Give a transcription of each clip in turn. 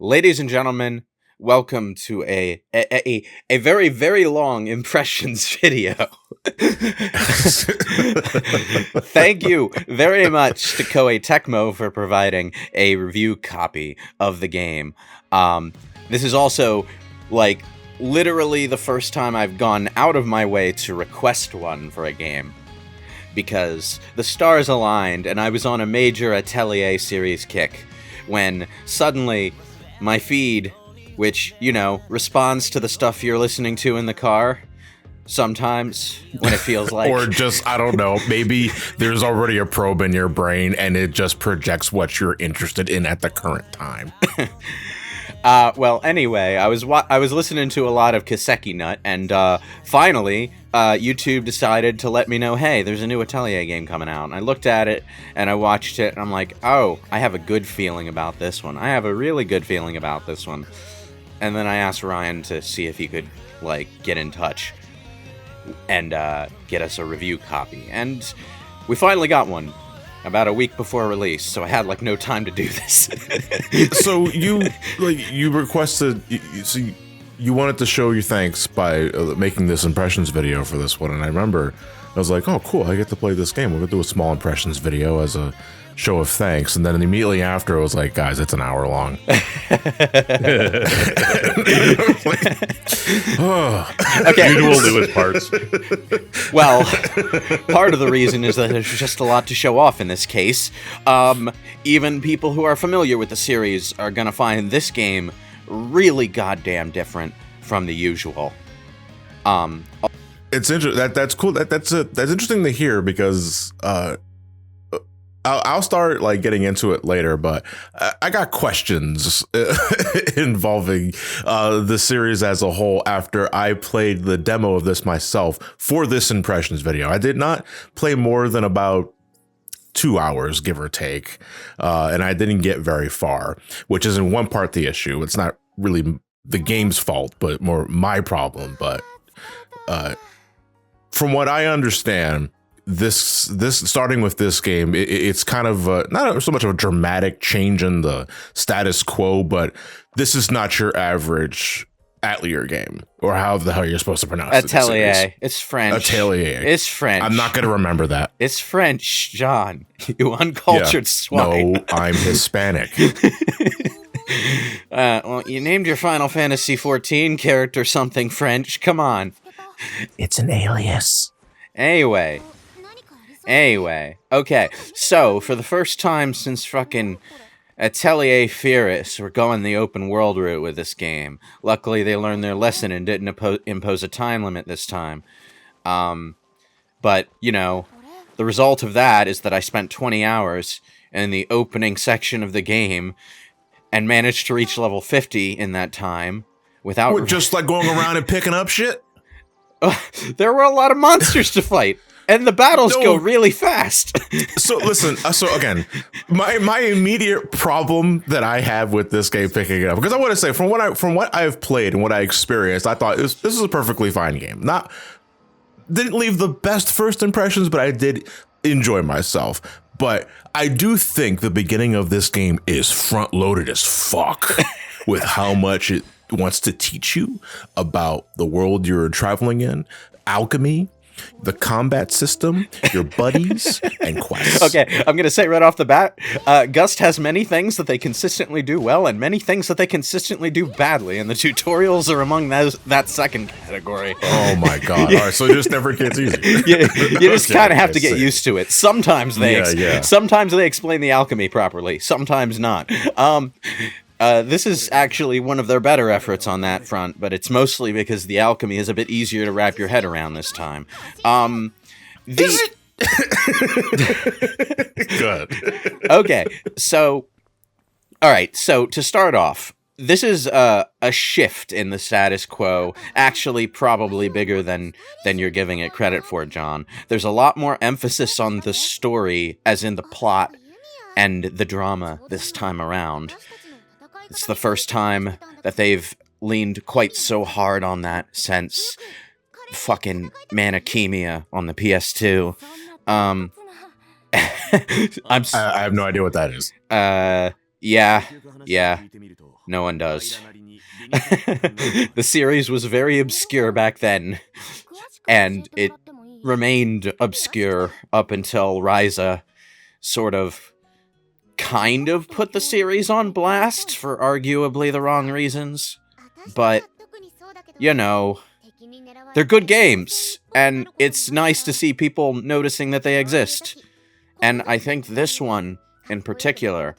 Ladies and gentlemen, welcome to a very, very long impressions video. Thank you very much to Koei Tecmo for providing a review copy of the game. This is also, like, literally the first time I've gone out of my way to request one for a game. Because the stars aligned and I was on a major Atelier series kick when suddenly my feed, which, you know, responds to the stuff you're listening to in the car, sometimes, when it feels like... Or just, I don't know, maybe there's already a probe in your brain and it just projects what you're interested in at the current time. Well, anyway, I was listening to a lot of Kiseki Nut, and finally, YouTube decided to let me know, hey, there's a new Atelier game coming out. And I looked at it, and I watched it, and I'm like, oh, I have a good feeling about this one. I have a really good feeling about this one. And then I asked Ryan to see if he could, like, get in touch and get us a review copy. And we finally got one. About a week before release, so I had like no time to do this. So you requested, you wanted to show your thanks by making this impressions video for this one, and I remember I was like, oh cool, I get to play this game. We're gonna do a small impressions video as a show of thanks, and then immediately after I was like, guys, it's an hour long. Okay. Usual Lewis parts. Well, part of the reason is that there's just a lot to show off in this case. Even people who are familiar with the series are gonna find this game really goddamn different from the usual. It's interesting. That's cool. That's interesting to hear because I'll start like getting into it later, but I got questions involving the series as a whole after I played the demo of this myself for this impressions video. I did not play more than about 2 hours, give or take, and I didn't get very far, which is in one part the issue. It's not really the game's fault, but more my problem. But from what I understand, this starting with this game, it's kind of not so much of a dramatic change in the status quo, but this is not your average Atelier game, or how the hell you're supposed to pronounce it. Atelier. It's French. Atelier. It's French. I'm not going to remember that. It's French, John. You uncultured swine. No, I'm Hispanic. Well, you named your Final Fantasy XIV character something French. Come on. It's an alias. Anyway, okay, so for the first time since fucking Atelier Fierce, we're going the open world route with this game. Luckily, they learned their lesson and didn't impose a time limit this time. But, you know, the result of that is that I spent 20 hours in the opening section of the game and managed to reach level 50 in that time without... We're just like going around and picking up shit? There were a lot of monsters to fight. And the battles go really fast. So listen, so again, my immediate problem that I have with this game picking it up, because I want to say from what I've played and what I experienced, I thought this is a perfectly fine game. Didn't leave the best first impressions, but I did enjoy myself. But I do think the beginning of this game is front loaded as fuck with how much it wants to teach you about the world you're traveling in, alchemy, the combat system, your buddies, and quests. Okay, I'm going to say right off the bat, Gust has many things that they consistently do well and many things that they consistently do badly, and the tutorials are among that second category. Oh my god. All right, so it just never gets easier. You just kind of have to get used to it. Sometimes they explain the alchemy properly, sometimes not. This is actually one of their better efforts on that front, but it's mostly because the alchemy is a bit easier to wrap your head around this time. Is it? Good. Okay, so... Alright, so to start off, this is a shift in the status quo, actually probably bigger than you're giving it credit for, John. There's a lot more emphasis on the story, as in the plot and the drama this time around. It's the first time that they've leaned quite so hard on that since fucking Manichemia on the PS2. I have no idea what that is. Yeah. No one does. The series was very obscure back then, and it remained obscure up until Ryza sort of kind of put the series on blast for arguably the wrong reasons. But, you know, they're good games, and it's nice to see people noticing that they exist. And I think this one, in particular,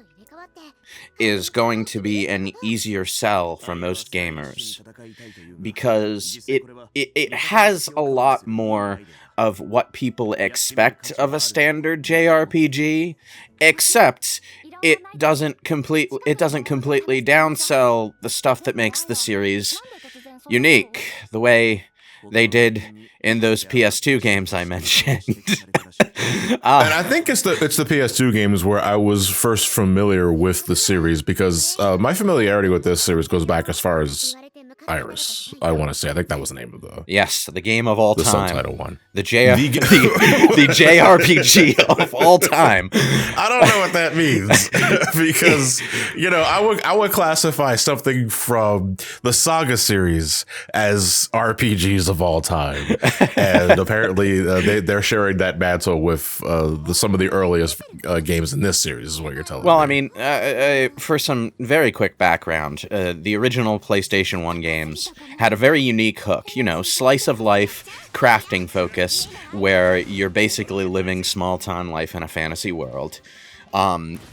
is going to be an easier sell for most gamers, because it has a lot more of what people expect of a standard JRPG, except it doesn't completely downsell the stuff that makes the series unique, the way they did in those PS2 games I mentioned. And I think it's the PS2 games where I was first familiar with the series, because my familiarity with this series goes back as far as Iris, I want to say. I think that was the name of the game of all the time. subtitle one. The JRPG of all time. I don't know what that means, because, you know, I would classify something from the Saga series as RPGs of all time. And apparently they're sharing that mantle with some of the earliest games in this series, is what you're telling me. Well, I mean, for some very quick background, the original PlayStation 1 games had a very unique hook, you know, slice of life, crafting focus, where you're basically living small-town life in a fantasy world,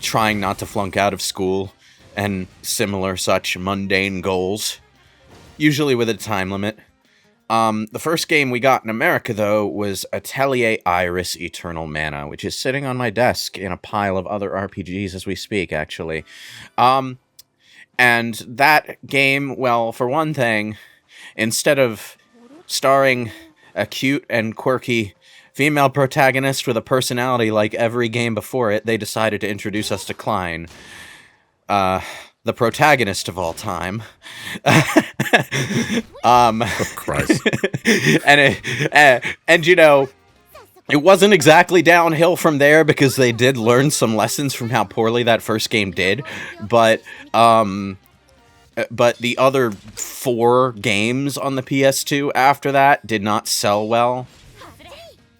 trying not to flunk out of school, and similar such mundane goals, usually with a time limit. The first game we got in America, though, was Atelier Iris Eternal Mana, which is sitting on my desk in a pile of other RPGs as we speak, actually. And that game, well, for one thing, instead of starring a cute and quirky female protagonist with a personality like every game before it, they decided to introduce us to Klein, the protagonist of all time. Oh, Christ. and you know, it wasn't exactly downhill from there, because they did learn some lessons from how poorly that first game did, but the other 4 games on the PS2 after that did not sell well,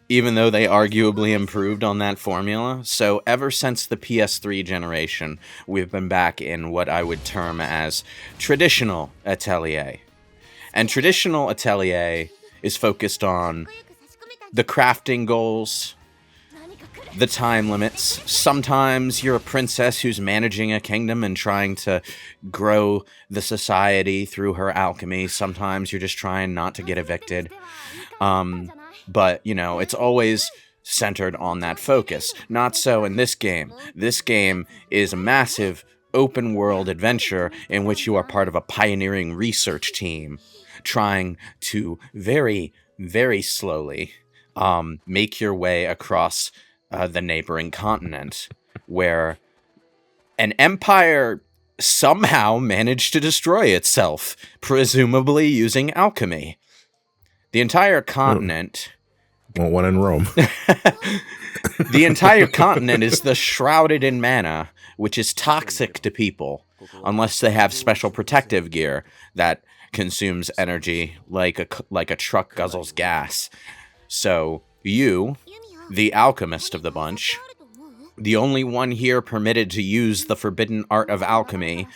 even though they arguably improved on that formula. So ever since the PS3 generation, we've been back in what I would term as traditional Atelier. And traditional Atelier is focused on the crafting goals, the time limits. Sometimes you're a princess who's managing a kingdom and trying to grow the society through her alchemy. Sometimes you're just trying not to get evicted. But, you know, it's always centered on that focus. Not so in this game. This game is a massive open-world adventure in which you are part of a pioneering research team trying to very, very slowly make your way across the neighboring continent, where an empire somehow managed to destroy itself, presumably using alchemy. The entire continent... Well, one in Rome. The entire continent is shrouded in mana, which is toxic to people, unless they have special protective gear that consumes energy like a truck guzzles gas. So you, the alchemist of the bunch, the only one here permitted to use the forbidden art of alchemy,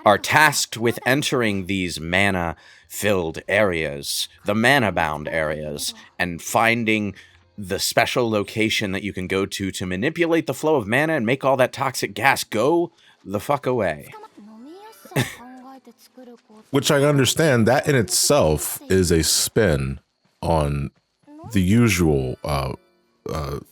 are tasked with entering these mana-filled areas, the mana-bound areas, and finding the special location that you can go to manipulate the flow of mana and make all that toxic gas go the fuck away. Which I understand, that in itself is a spin on the usual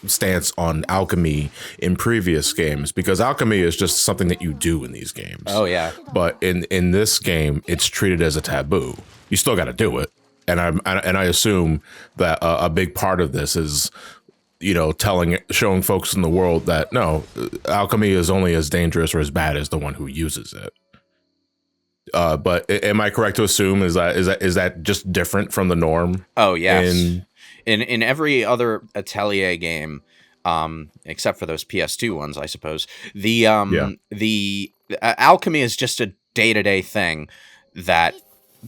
stance on alchemy in previous games, because alchemy is just something that you do in these games. Oh yeah. But in this game, it's treated as a taboo. You still got to do it, and I assume that a big part of this is, you know, showing folks in the world that no, alchemy is only as dangerous or as bad as the one who uses it. But am I correct to assume is that just different from the norm? Oh yes. In every other Atelier game, except for those PS2 ones, I suppose, the alchemy is just a day-to-day thing that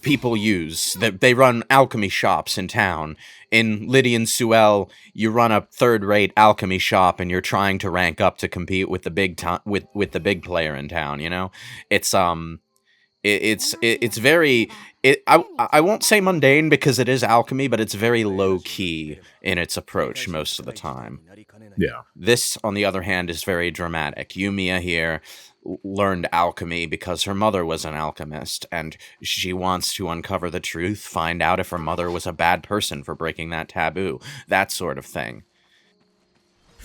people use. That they run alchemy shops in town. In Lydian Suel, you run a third-rate alchemy shop, and you're trying to rank up to compete with the with the big player in town. You know, it's it's very I won't say mundane because it is alchemy, but it's very low key in its approach most of the time. Yeah. This, on the other hand, is very dramatic. Yumia here learned alchemy because her mother was an alchemist, and she wants to uncover the truth, find out if her mother was a bad person for breaking that taboo, that sort of thing.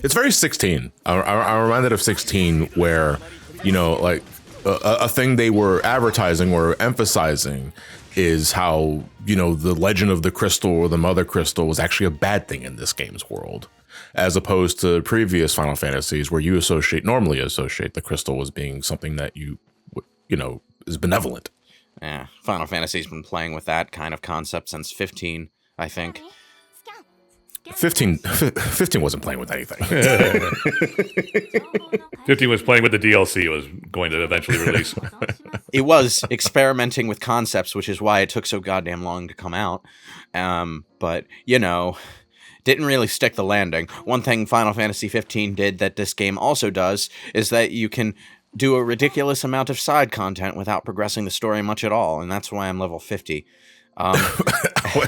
It's very 16. I'm reminded of 16 where, you know, like a thing they were advertising or emphasizing is how, you know, the legend of the crystal or the mother crystal was actually a bad thing in this game's world, as opposed to previous Final Fantasies where you normally associate the crystal as being something that you know, is benevolent. Yeah, Final Fantasy's been playing with that kind of concept since 15, I think. 15 wasn't playing with anything. 15 was playing with the DLC it was going to eventually release. It was experimenting with concepts, which is why it took so goddamn long to come out. But, you know, didn't really stick the landing. One thing Final Fantasy 15 did that this game also does is that you can do a ridiculous amount of side content without progressing the story much at all, and that's why I'm level 50.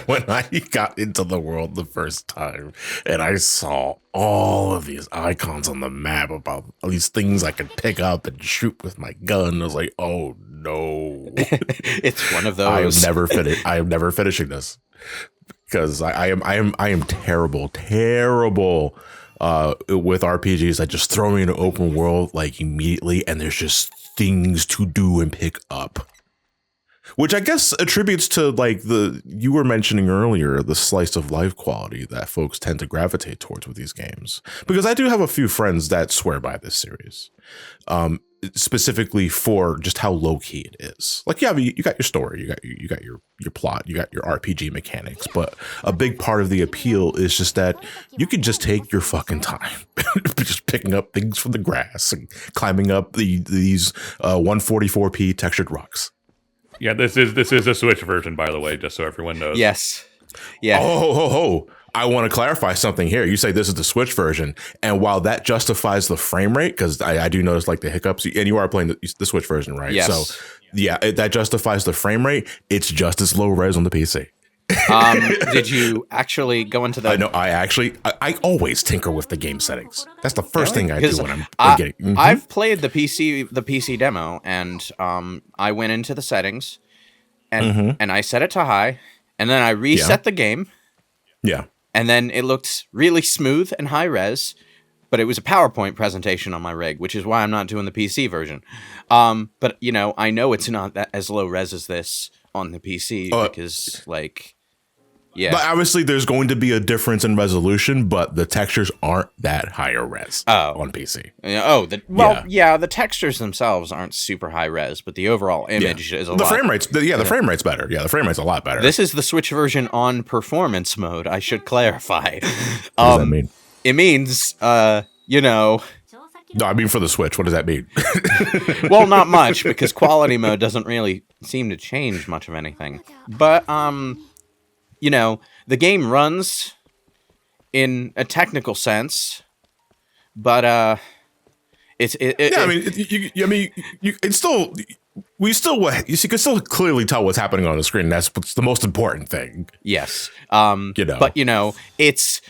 When I got into the world the first time and I saw all of these icons on the map about all these things I could pick up and shoot with my gun, I was like, oh no. It's one of those. I am never finishing this because I am terrible with RPGs that just throw me in an open world like immediately, and there's just things to do and pick up. Which I guess attributes to, like, you were mentioning earlier, the slice of life quality that folks tend to gravitate towards with these games. Because I do have a few friends that swear by this series, specifically for just how low key it is. Like, yeah, you got your story, you got your plot, you got your RPG mechanics, but a big part of the appeal is just that you can just take your fucking time, just picking up things from the grass and climbing up these 144p textured rocks. Yeah, this is a Switch version, by the way, just so everyone knows. Yes. Yeah. Oh, I want to clarify something here. You say this is the Switch version, and while that justifies the frame rate, because I do notice like the hiccups, and you are playing the Switch version, right? Yes. So yeah, that justifies the frame rate. It's just as low res on the PC. Did you actually go into the? No, I always tinker with the game settings. That's the first thing I do when I'm getting. Mm-hmm. I've played the PC demo, and I went into the settings, and I set it to high, and then I reset the game. Yeah. And then it looked really smooth and high res, but it was a PowerPoint presentation on my rig, which is why I'm not doing the PC version. But you know, I know it's not that as low res as this on the PC because, like. Yeah. But obviously there's going to be a difference in resolution, but the textures aren't that higher res on PC. The textures themselves aren't super high res, but the overall image is a lot. The frame rate's better. Yeah, the frame rate's a lot better. This is the Switch version on performance mode, I should clarify. What does that mean? It means, you know... No, I mean for the Switch. What does that mean? Well, not much, because quality mode doesn't really seem to change much of anything. But, you know, the game runs in a technical sense, but you can still clearly tell what's happening on the screen. That's what's the most important thing. Yes. You know, but you know, it's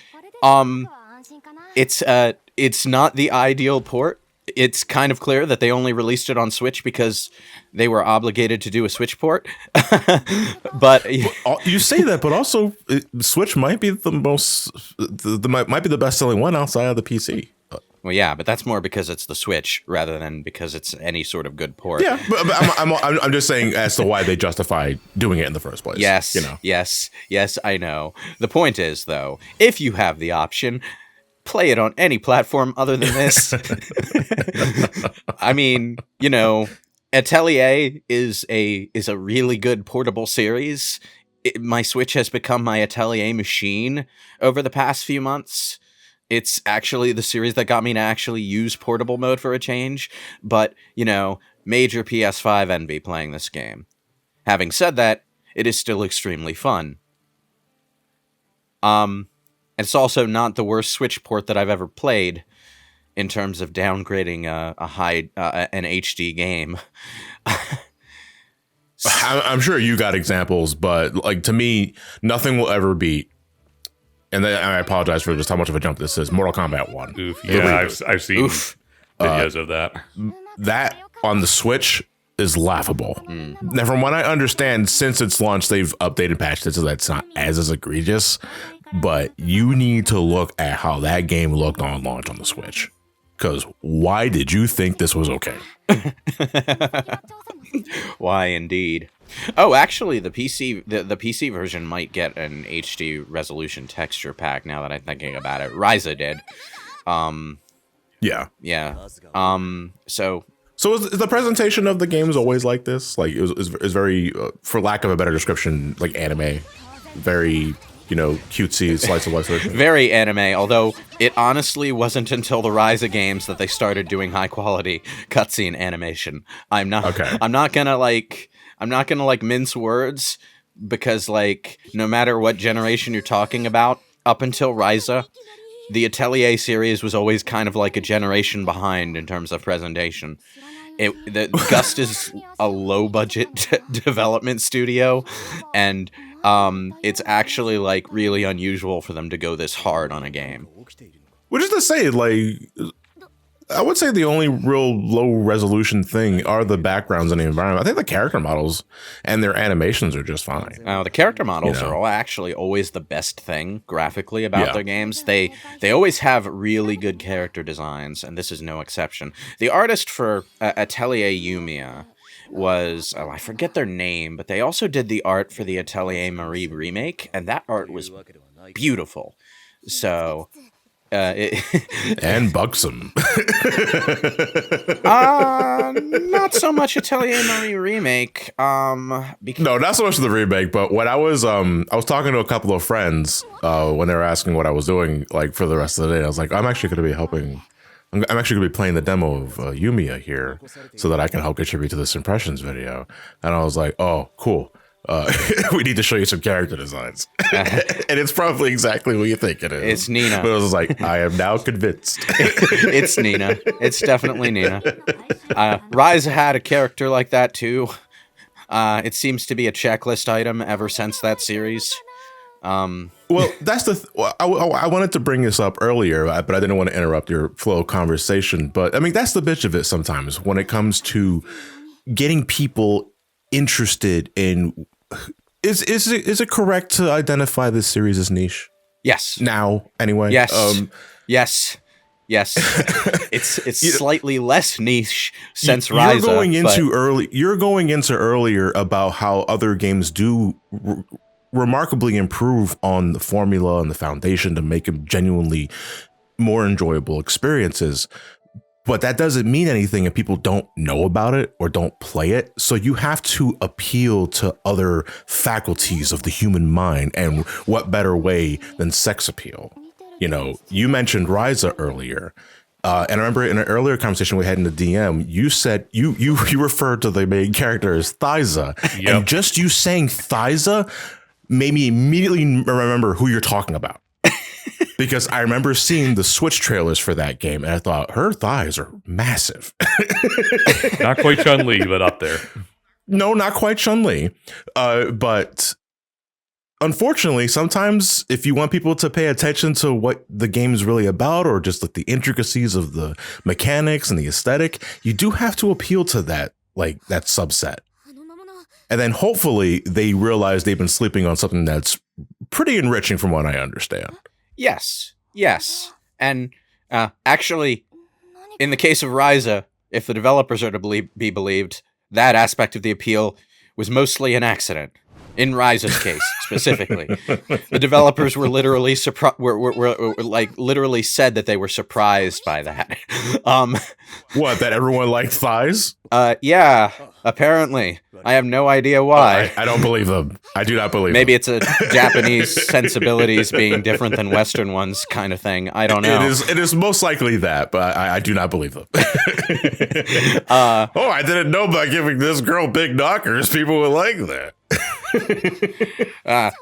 not the ideal port. It's kind of clear that they only released it on Switch because they were obligated to do a Switch port. But you say that, but also Switch might be the best selling one outside of the PC. Well, yeah, but that's more because it's the Switch rather than because it's any sort of good port. Yeah, but I'm just saying as to why they justify doing it in the first place. Yes, you know. yes, I know. The point is, though, if you have the option, play it on any platform other than this. I mean, you know, Atelier is a really good portable series. My Switch has become my Atelier machine over the past few months. It's actually the series that got me to actually use portable mode for a change. But, you know, major PS5 envy playing this game. Having said that, it is still extremely fun. It's also not the worst Switch port that I've ever played in terms of downgrading an HD game. I'm sure you got examples, but like to me, nothing will ever beat. And then I apologize for just how much of a jump this is. Mortal Kombat 1. Oof. Yeah, I've seen videos of that. That on the Switch is laughable. Now, from what I understand, since its launch, they've updated patches so that's not as egregious. But you need to look at how that game looked on launch on the Switch. Because why did you think this was okay? Why indeed. Oh, actually, the PC version might get an HD resolution texture pack. Now that I'm thinking about it, Ryza did. Yeah. So is the presentation of the games always like this? Like it was very, for lack of a better description, like anime, very, cutesy slice of life version. Very anime, although it honestly wasn't until the Ryza games that they started doing high quality cutscene animation. I'm not gonna mince words, because no matter what generation you're talking about, up until Ryza, the Atelier series was always kind of like a generation behind in terms of presentation. Gust is a low budget development studio, and it's actually really unusual for them to go this hard on a game. Which is to say, I would say the only real low resolution thing are the backgrounds and the environment. I think the character models and their animations are just fine. The character models are actually always the best thing graphically about their games. They always have really good character designs, and this is no exception. The artist for Atelier Yumia was, I forget their name, but they also did the art for the Atelier Marie remake, and that art was beautiful. So... and buxom. Not so much Atelier Marie remake. No, not so much the remake. But when I was talking to a couple of friends when they were asking what I was doing for the rest of the day, I was like, I'm actually going to be helping. I'm actually going to be playing the demo of Yumia here, so that I can help contribute to this impressions video. And I was like, oh, cool. We need to show you some character designs. And it's probably exactly what you think it is. It's Nina. But I was like, I am now convinced. It's Nina. It's definitely Nina. Ryza had a character like that too. It seems to be a checklist item ever since that series. Well, that's I wanted to bring this up earlier, but I didn't want to interrupt your flow of conversation. But I mean, that's the bitch of it sometimes when it comes to getting people interested in. Is it correct to identify this series as niche? Yes. Now, anyway. Yes. Yes. It's slightly less niche since Ryza. You're going into earlier about how other games do remarkably improve on the formula and the foundation to make them genuinely more enjoyable experiences. But that doesn't mean anything if people don't know about it or don't play it. So you have to appeal to other faculties of the human mind. And what better way than sex appeal? You mentioned Ryza earlier. And I remember in an earlier conversation we had in the DM, you said you referred to the main character as Thyza. Yep. And just you saying Thyza made me immediately remember who you're talking about. Because I remember seeing the Switch trailers for that game, and I thought, her thighs are massive. Not quite Chun-Li, but up there. No, not quite Chun-Li. But unfortunately, sometimes if you want people to pay attention to what the game's really about, or just the intricacies of the mechanics and the aesthetic, you do have to appeal to that subset. And then hopefully they realize they've been sleeping on something that's pretty enriching from what I understand. Yes. And actually, in the case of Ryza, if the developers are to be believed, that aspect of the appeal was mostly an accident. In Rise's case, specifically, the developers were literally were like literally said that they were surprised by that. What? That everyone liked thighs? Yeah, apparently. I have no idea why. I don't believe them. I do not believe Maybe them. it's a Japanese sensibilities being different than Western ones kind of thing. I don't know. It is most likely that, but I do not believe them. I didn't know by giving this girl big knockers, people would like that.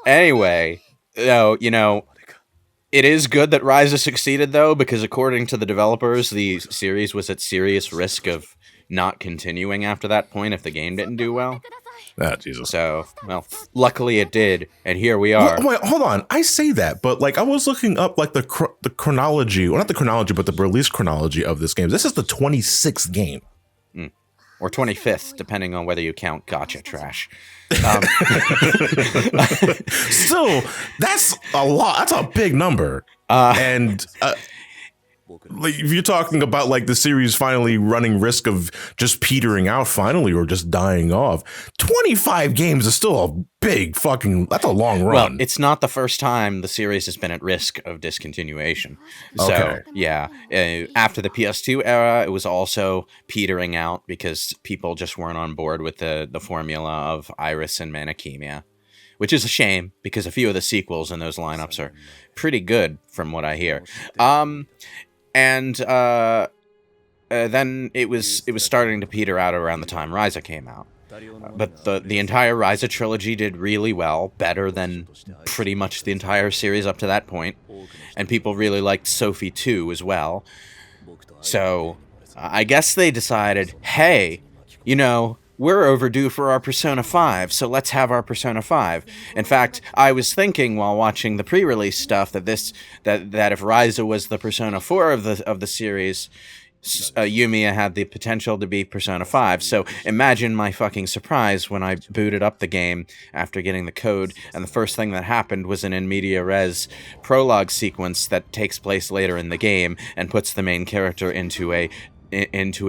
Anyway, it is good that Rise has succeeded, though, because according to the developers, the series was at serious risk of not continuing after that point if the game didn't do well. Ah, Jesus. So, well, luckily it did, and here we are. Wait, hold on. I say that, but like I was looking up like the chronology, well, not the chronology, but the release chronology of this game. This is the 26th game. Or 25th, depending on whether you count Gacha Trash. Still, that's a lot. That's a big number. And like, if you're talking about like the series finally running risk of just petering out finally or just dying off, 25 games is still a big fucking, that's a long run. Well, it's not the first time the series has been at risk of discontinuation. So, Okay. yeah, after the PS2 era, it was also petering out because people just weren't on board with the formula of Iris and Manakemia, which is a shame because a few of the sequels in those lineups are pretty good from what I hear. And then it was starting to peter out around the time Ryza came out. But the entire Ryza trilogy did really well, better than pretty much the entire series up to that point. And people really liked Sophie 2 as well. So I guess they decided, hey, we're overdue for our Persona 5, so let's have our Persona 5. In fact, I was thinking while watching the pre-release stuff that if Ryza was the Persona 4 of the series, Yumia had the potential to be Persona 5. So imagine my fucking surprise when I booted up the game after getting the code, and the first thing that happened was an in media res prologue sequence that takes place later in the game and puts the main character into a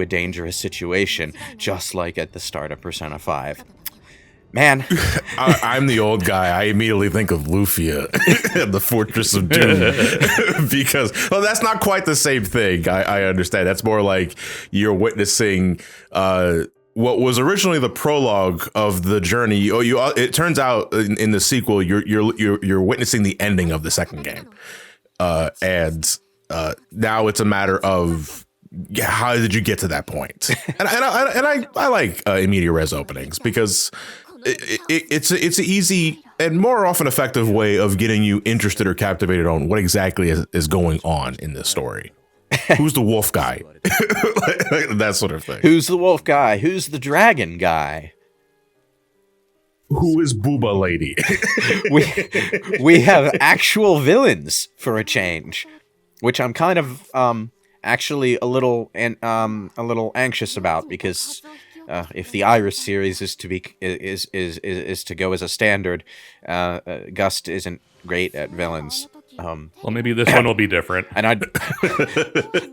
dangerous situation, just like at the start of Persona 5. Man. I'm the old guy. I immediately think of Lufia and the Fortress of Doom because, well, that's not quite the same thing. I understand. That's more like you're witnessing what was originally the prologue of the journey. It turns out in the sequel, you're witnessing the ending of the second game, and now it's a matter of, how did you get to that point? And I like immediate res openings because it's an easy and more often effective way of getting you interested or captivated on what exactly is going on in this story. Who's the wolf guy? That sort of thing. Who's the wolf guy? Who's the dragon guy? Who is Booba Lady? we have actual villains for a change, which I'm kind of actually a little anxious about, because if the Iris series is to go as a standard, Gust isn't great at villains. Well, maybe this one will be different. And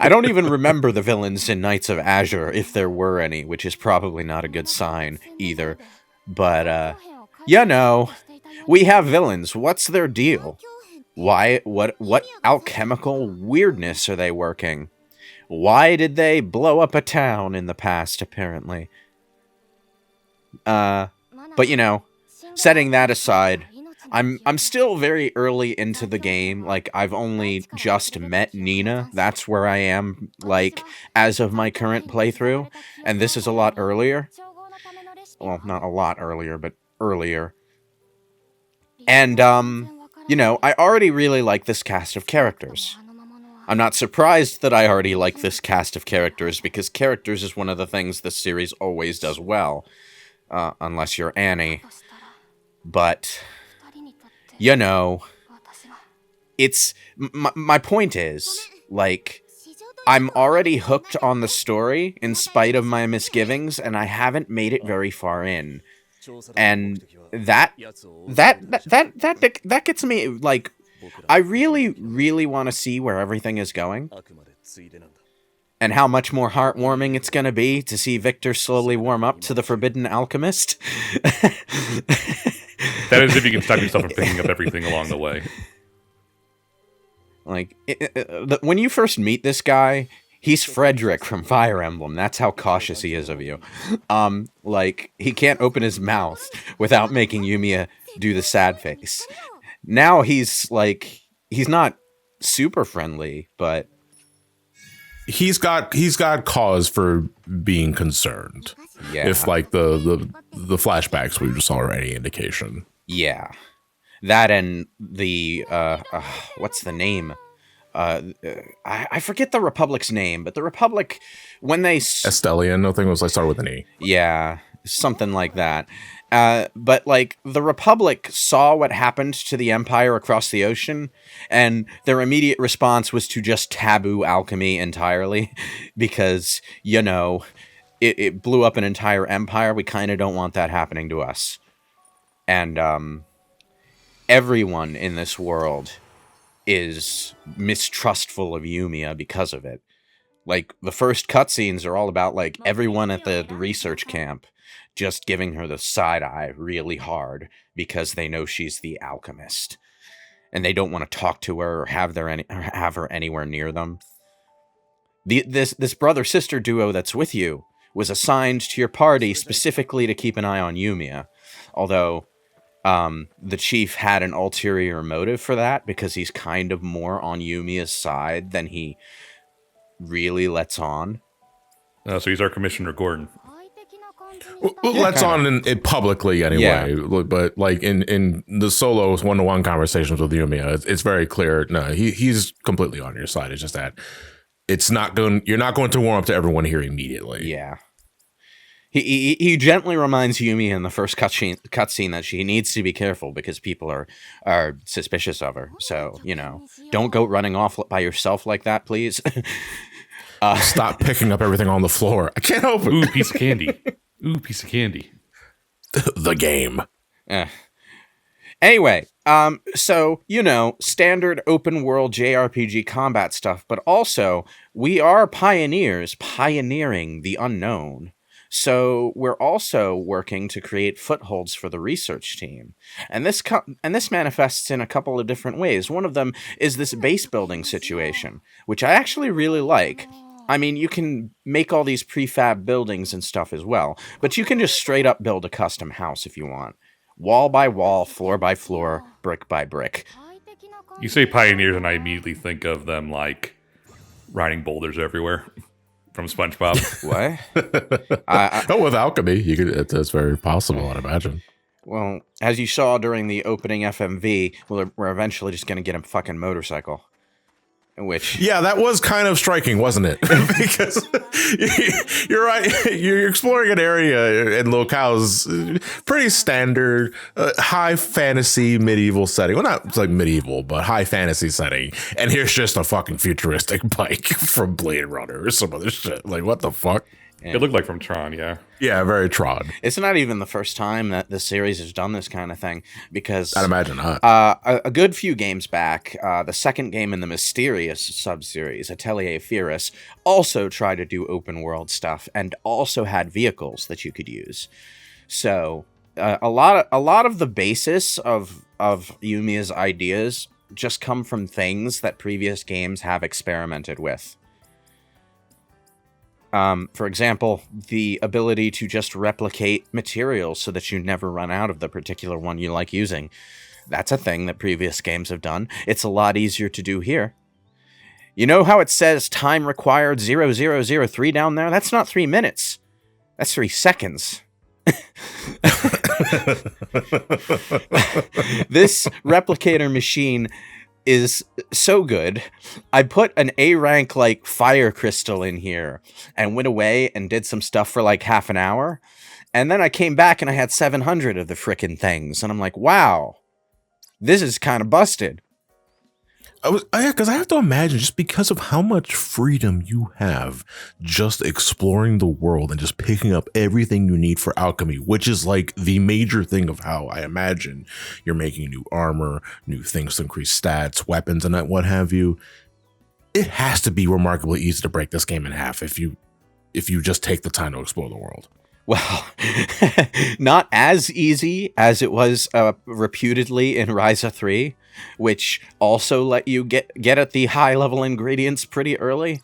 I don't even remember the villains in Knights of Azure, if there were any, which is probably not a good sign either. But we have villains. What's their deal? Why? What alchemical weirdness are they working? Why did they blow up a town in the past, apparently? But setting that aside, I'm still very early into the game. Like, I've only just met Nina. That's where I am, like, as of my current playthrough. And this is a lot earlier. Well, not a lot earlier, but earlier. And, I already really like this cast of characters. I'm not surprised that I already like this cast of characters, because characters is one of the things this series always does well. Unless you're Annie. But, it's... My point is, like, I'm already hooked on the story, in spite of my misgivings, and I haven't made it very far in. And that gets me, like... I really, really want to see where everything is going. And how much more heartwarming it's going to be to see Victor slowly warm up to the forbidden alchemist. That is if you can stop yourself from picking up everything along the way. Like, when you first meet this guy, he's Frederick from Fire Emblem. That's how cautious he is of you. Like, he can't open his mouth without making Yumia do the sad face. Now he's like, he's not super friendly, but he's got cause for being concerned. yeah. If like the flashbacks we just saw are any indication. Yeah. That and the what's the name? I forget the Republic's name, but the Republic, when they Estelian, I think it was like started with an E. Yeah, something like that. But like the Republic saw what happened to the Empire across the ocean, and their immediate response was to just taboo alchemy entirely, because, you know, it blew up an entire empire. We kind of don't want that happening to us. And everyone in this world is mistrustful of Yumia because of it. Like, the first cutscenes are all about, like, everyone at the research camp just giving her the side eye really hard because they know she's the alchemist. And they don't want to talk to her or have her anywhere near them. This brother-sister duo that's with you was assigned to your party specifically to keep an eye on Yumia. Although the chief had an ulterior motive for that, because he's kind of more on Yumia's side than he really lets on. So he's our Commissioner Gordon. Well, let's on it publicly anyway. Yeah. But like in the solo one-to-one conversations with Yumia, it's very clear. No, he's completely on your side. It's just that you're not going to warm up to everyone here immediately. Yeah. He gently reminds Yumi in the first cutscene that she needs to be careful because people are suspicious of her. So, you know, don't go running off by yourself like that, please. Stop picking up everything on the floor. I can't help it. Ooh, piece of candy. Ooh, piece of candy. The game. Anyway, so, you know, standard open world JRPG combat stuff, but also we are pioneering the unknown. So we're also working to create footholds for the research team. And this manifests in a couple of different ways. One of them is this base building situation, which I actually really like. I mean, you can make all these prefab buildings and stuff as well, but you can just straight up build a custom house if you want. Wall by wall, floor by floor, brick by brick. You say pioneers and I immediately think of them like riding boulders everywhere. From SpongeBob. What? With alchemy, that's very possible, I'd imagine. Well, as you saw during the opening FMV, we're eventually just going to get a fucking motorcycle. Which, yeah, that was kind of striking, wasn't it? Because you're right, you're exploring an area in locales, pretty standard, high fantasy medieval setting. Well, not like medieval, but high fantasy setting. And here's just a fucking futuristic bike from Blade Runner or some other shit. Like, what the fuck? It looked like from Tron, yeah. Yeah, very Tron. It's not even the first time that the series has done this kind of thing, because I'd imagine not. A good few games back, the second game in the Mysterious sub-series, Atelier Yumia, also tried to do open world stuff and also had vehicles that you could use. So a lot of the basis of Yumia's ideas just come from things that previous games have experimented with. For example, the ability to just replicate materials so that you never run out of the particular one you like using. That's a thing that previous games have done. It's a lot easier to do here. You know how it says time required 0003 down there? That's not 3 minutes. That's 3 seconds. This replicator machine is so good. I put an A rank like fire crystal in here and went away and did some stuff for like half an hour. And then I came back and I had 700 of the frickin' things. And I'm like, wow, this is kind of busted. Because I have to imagine, just because of how much freedom you have just exploring the world and just picking up everything you need for alchemy, which is like the major thing of how I imagine you're making new armor, new things to increase stats, weapons, and what have you. it has to be remarkably easy to break this game in half if you just take the time to explore the world. Well, not as easy as it was reputedly in Ryza 3, which also let you get at the high-level ingredients pretty early.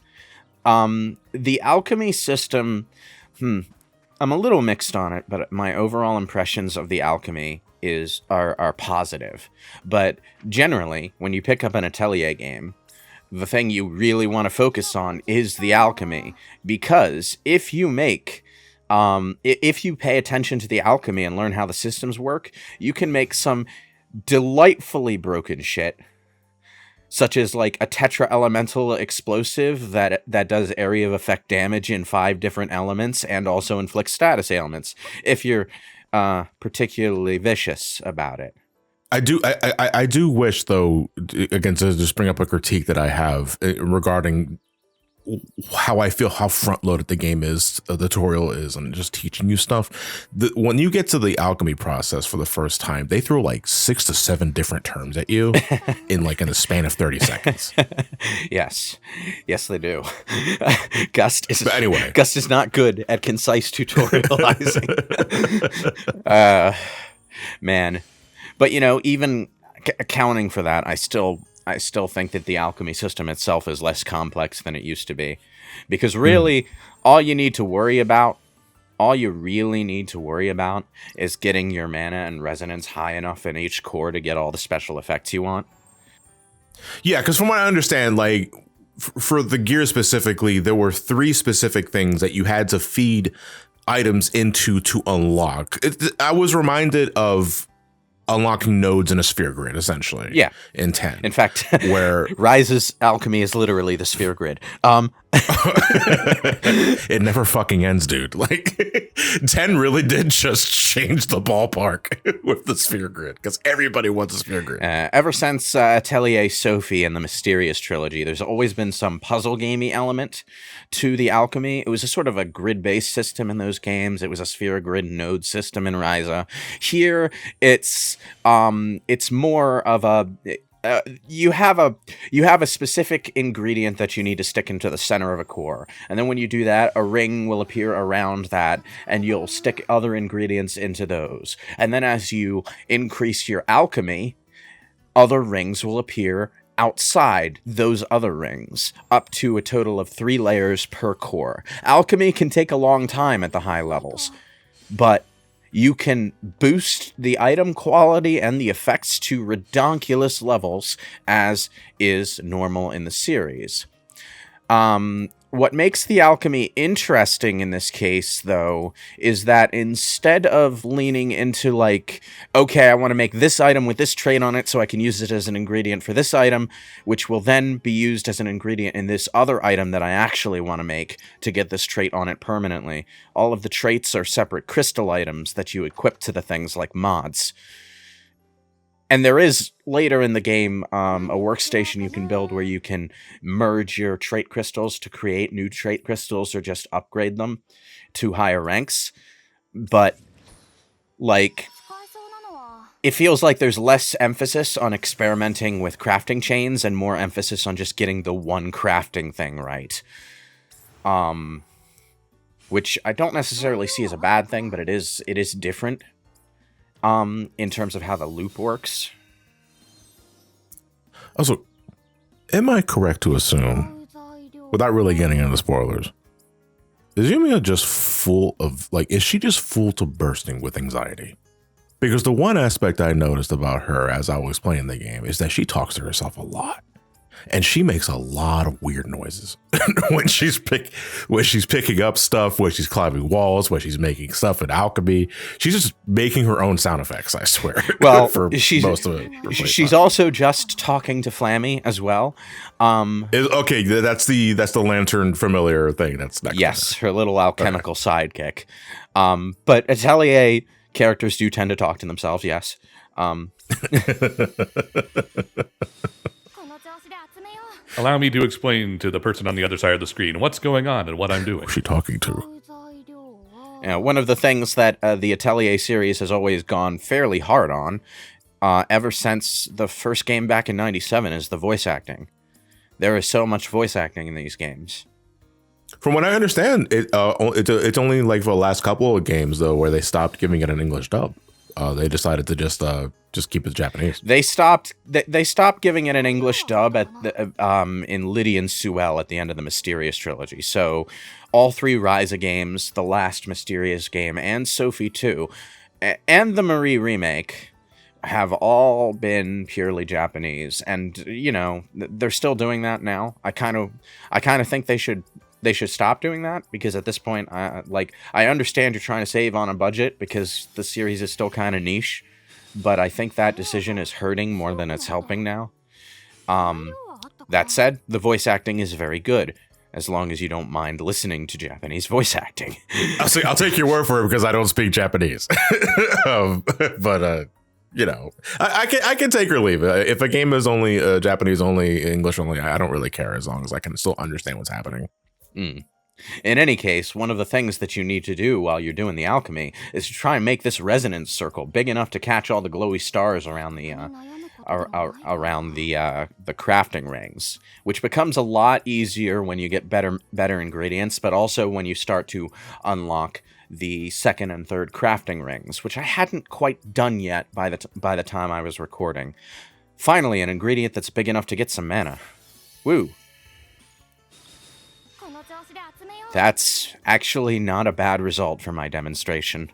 The alchemy system, I'm a little mixed on it, but my overall impressions of the alchemy are positive. But generally, when you pick up an Atelier game, the thing you really want to focus on is the alchemy, because if you pay attention to the alchemy and learn how the systems work, you can make some delightfully broken shit, such as like a tetra-elemental explosive that does area of effect damage in 5 different elements and also inflicts status ailments, if you're particularly vicious about it. I do wish, though, again, to just bring up a critique that I have regarding how I feel how front-loaded the game is, the tutorial is, and just teaching you stuff. When you get to the alchemy process for the first time, they throw like 6 to 7 different terms at you in a span of 30 seconds. Yes, they do. Gust is not good at concise tutorializing. Man. But, even accounting for that, I still think that the alchemy system itself is less complex than it used to be. Because really, all you really need to worry about is getting your mana and resonance high enough in each core to get all the special effects you want. Yeah, because from what I understand, for the gear specifically, there were 3 specific things that you had to feed items into to unlock. I was reminded of unlocking nodes in a sphere grid, essentially. Yeah. In 10. In fact, where Ryza's alchemy is literally the sphere grid. It never fucking ends, dude. 10 really did just change the ballpark with the sphere grid, because everybody wants a sphere grid. Ever since Atelier Sophie and the Mysterious Trilogy, there's always been some puzzle gamey element to the alchemy. It was a sort of a grid-based system in those games. It was a sphere grid node system in Ryza. Here, it's more of a you have a specific ingredient that you need to stick into the center of a core, and then when you do that, a ring will appear around that, and you'll stick other ingredients into those. And then as you increase your alchemy, other rings will appear outside those other rings, up to a total of 3 layers per core. Alchemy can take a long time at the high levels, but you can boost the item quality and the effects to redonkulous levels, as is normal in the series. What makes the alchemy interesting in this case, though, is that instead of leaning into okay, I want to make this item with this trait on it so I can use it as an ingredient for this item, which will then be used as an ingredient in this other item that I actually want to make to get this trait on it permanently. All of the traits are separate crystal items that you equip to the things like mods. And there is, later in the game, a workstation you can build where you can merge your trait crystals to create new trait crystals or just upgrade them to higher ranks. But, it feels like there's less emphasis on experimenting with crafting chains and more emphasis on just getting the one crafting thing right. Which I don't necessarily see as a bad thing, but it is different. In terms of how the loop works. Also, am I correct to assume, without really getting into spoilers, is Yumia just full of, is she just full to bursting with anxiety? Because the one aspect I noticed about her as I was playing the game is that she talks to herself a lot. And she makes a lot of weird noises when she's picking up stuff, when she's climbing walls, when she's making stuff in alchemy. She's just making her own sound effects, I swear. Well, for most of it. She's also just talking to Flammy as well. Okay, that's the lantern familiar thing. That's next. Yes, her little alchemical sidekick. But Atelier characters do tend to talk to themselves. Yes. Allow me to explain to the person on the other side of the screen what's going on and what I'm doing. Who's she talking to? One of the things that the Atelier series has always gone fairly hard on, ever since the first game back in '97, is the voice acting. There is so much voice acting in these games. From what I understand, it's only like for the last couple of games though where they stopped giving it an English dub. They decided to just keep it Japanese. They stopped giving it an English dub at the, in Lydian Suel at the end of the Mysterious trilogy. So all 3 Ryza games, the last Mysterious game, and Sophie 2, and the Marie remake have all been purely Japanese. And you know, they're still doing that now. I kind of think they should stop doing that, because at this point, I understand you're trying to save on a budget because the series is still kind of niche, but I think that decision is hurting more than it's helping now. That said, the voice acting is very good, as long as you don't mind listening to Japanese voice acting. I'll take your word for it because I don't speak Japanese. But you know, I can take or leave it. If a game is only Japanese only, English only, I don't really care as long as I can still understand what's happening. In any case, one of the things that you need to do while you're doing the alchemy is to try and make this resonance circle big enough to catch all the glowy stars around the the crafting rings, which becomes a lot easier when you get better ingredients, but also when you start to unlock the 2nd and 3rd crafting rings, which I hadn't quite done yet by the time I was recording. Finally, an ingredient that's big enough to get some mana. Woo! That's actually not a bad result for my demonstration.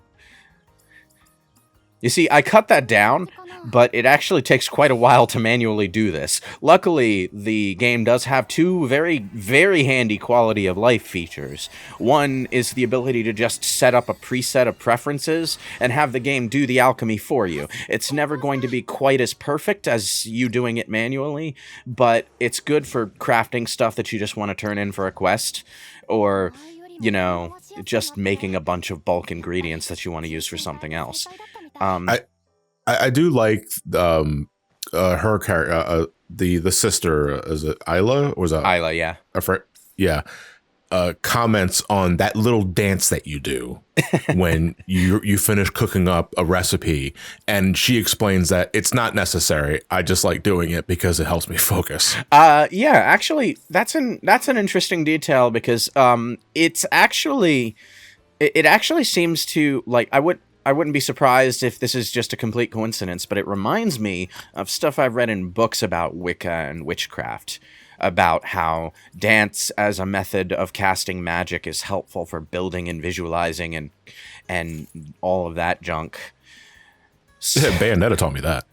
You see, I cut that down, but it actually takes quite a while to manually do this. Luckily, the game does have 2 very, very handy quality of life features. One is the ability to just set up a preset of preferences and have the game do the alchemy for you. It's never going to be quite as perfect as you doing it manually, but it's good for crafting stuff that you just want to turn in for a quest, or, you know, just making a bunch of bulk ingredients that you want to use for something else. I do like her character, the sister, is it Isla, or was that Isla? Yeah, yeah. Comments on that little dance that you do when you finish cooking up a recipe, and she explains that it's not necessary. I just like doing it because it helps me focus. Yeah, actually, that's an interesting detail, because it actually seems to, like, I wouldn't be surprised if this is just a complete coincidence, but it reminds me of stuff I've read in books about Wicca and witchcraft, about how dance as a method of casting magic is helpful for building and visualizing and all of that junk. Bayonetta taught me that.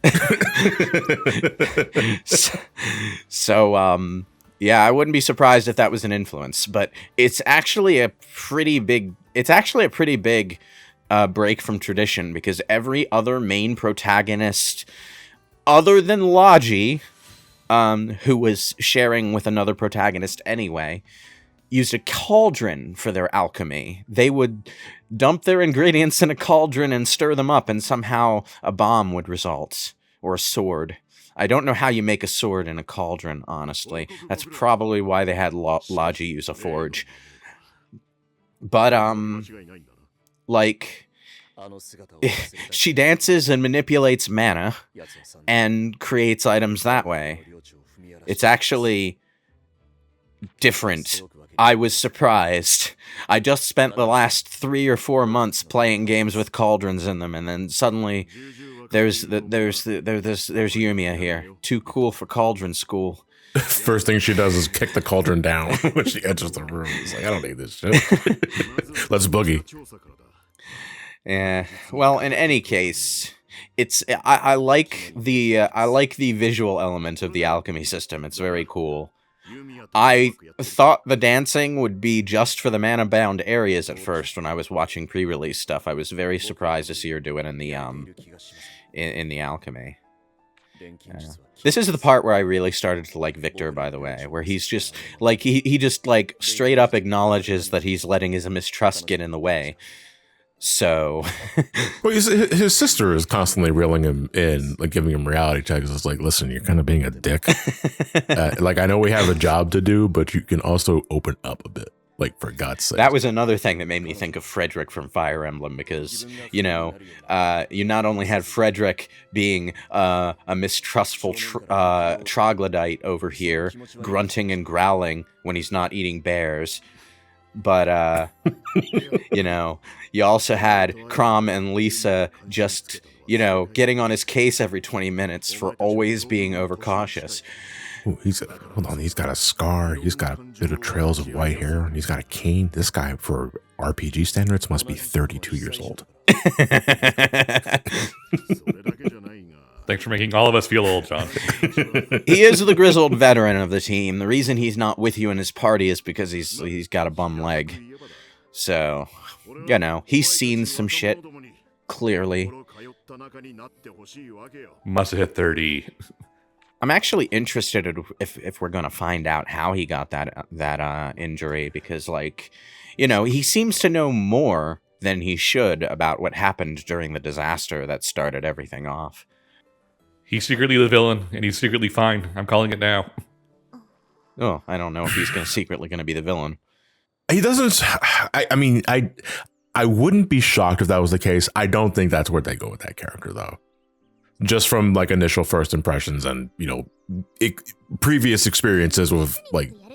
Yeah, I wouldn't be surprised if that was an influence, but it's actually a pretty big break from tradition, because every other main protagonist, other than Logi, who was sharing with another protagonist anyway, used a cauldron for their alchemy. They would dump their ingredients in a cauldron and stir them up, and somehow a bomb would result, or a sword. I don't know how you make a sword in a cauldron, honestly. That's probably why they had Logi use a forge. But, like, she dances and manipulates mana and creates items that way. It's actually different. I was surprised. I just spent the last 3 or 4 months playing games with cauldrons in them, and then suddenly there's Yumia here. Too cool for cauldron school. First thing she does is kick the cauldron down when she enters the room. It's like, I don't need this shit. Let's boogie. Yeah. Well, in any case, I like the visual element of the alchemy system. It's very cool. I thought the dancing would be just for the mana-bound areas at first when I was watching pre-release stuff. I was very surprised to see her do it in the alchemy. This is the part where I really started to like Victor, by the way, where he's just like he just like straight up acknowledges that he's letting his mistrust get in the way. So, well, his sister is constantly reeling him in, like giving him reality checks. It's like, listen, you're kind of being a dick. Like, I know we have a job to do, but you can also open up a bit. Like, for God's sake. That was another thing that made me think of Frederick from Fire Emblem, because, you not only had Frederick being a mistrustful troglodyte over here, grunting and growling when he's not eating bears, but, you also had Crom and Lisa just, getting on his case every 20 minutes for always being overcautious. Ooh, hold on, he's got a scar, he's got a bit of trails of white hair, and he's got a cane. This guy, for RPG standards, must be 32 years old. Thanks for making all of us feel old, John. He is the grizzled veteran of the team. The reason he's not with you in his party is because he's got a bum leg. So, he's seen some shit, clearly. Must have hit 30. I'm actually interested if we're going to find out how he got that injury, because, he seems to know more than he should about what happened during the disaster that started everything off. He's secretly the villain, and he's secretly fine. I'm calling it now. Oh, I don't know if he's secretly going to be the villain. He doesn't... I wouldn't be shocked if that was the case. I don't think that's where they go with that character, though. Just from initial first impressions and previous experiences with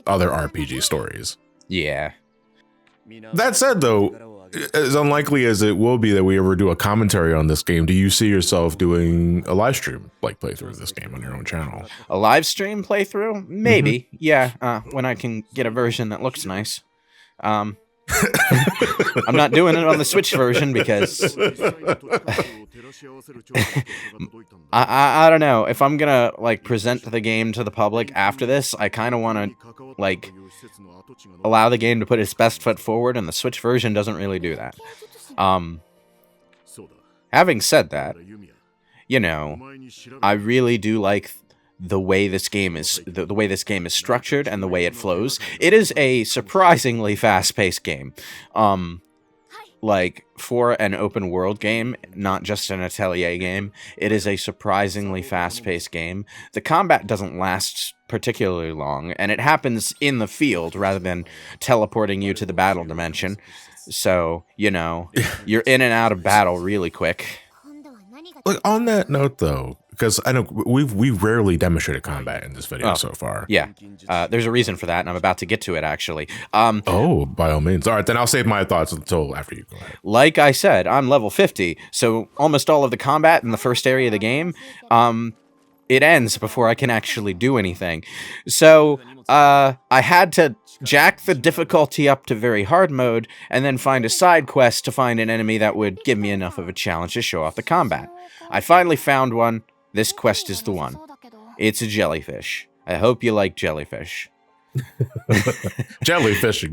other RPG stories. Yeah. That said, though, as unlikely as it will be that we ever do a commentary on this game, do you see yourself doing a live stream playthrough of this game on your own channel? A live stream playthrough? Maybe. Mm-hmm. Yeah. When I can get a version that looks nice. I'm not doing it on the Switch version because I don't know. If I'm gonna present the game to the public after this, I kind of want to allow the game to put its best foot forward, and the Switch version doesn't really do that. Having said that, I really do like the way this game is structured and the way it flows. It is a surprisingly fast-paced game. For an open world game, not just an Atelier game, it is a surprisingly fast-paced game. The combat doesn't last particularly long, and it happens in the field rather than teleporting you to the battle dimension. So, you're in and out of battle really quick. Look, on that note, though, because I know we've rarely demonstrated combat in this video so far. Yeah, there's a reason for that, and I'm about to get to it, actually. By all means. All right, then I'll save my thoughts until after you go ahead. Like I said, I'm level 50, so almost all of the combat in the first area of the game, it ends before I can actually do anything. So, I had to jack the difficulty up to very hard mode, and then find a side quest to find an enemy that would give me enough of a challenge to show off the combat. I finally found one. This quest is the one. It's a jellyfish. I hope you like jellyfish. Jellyfishing.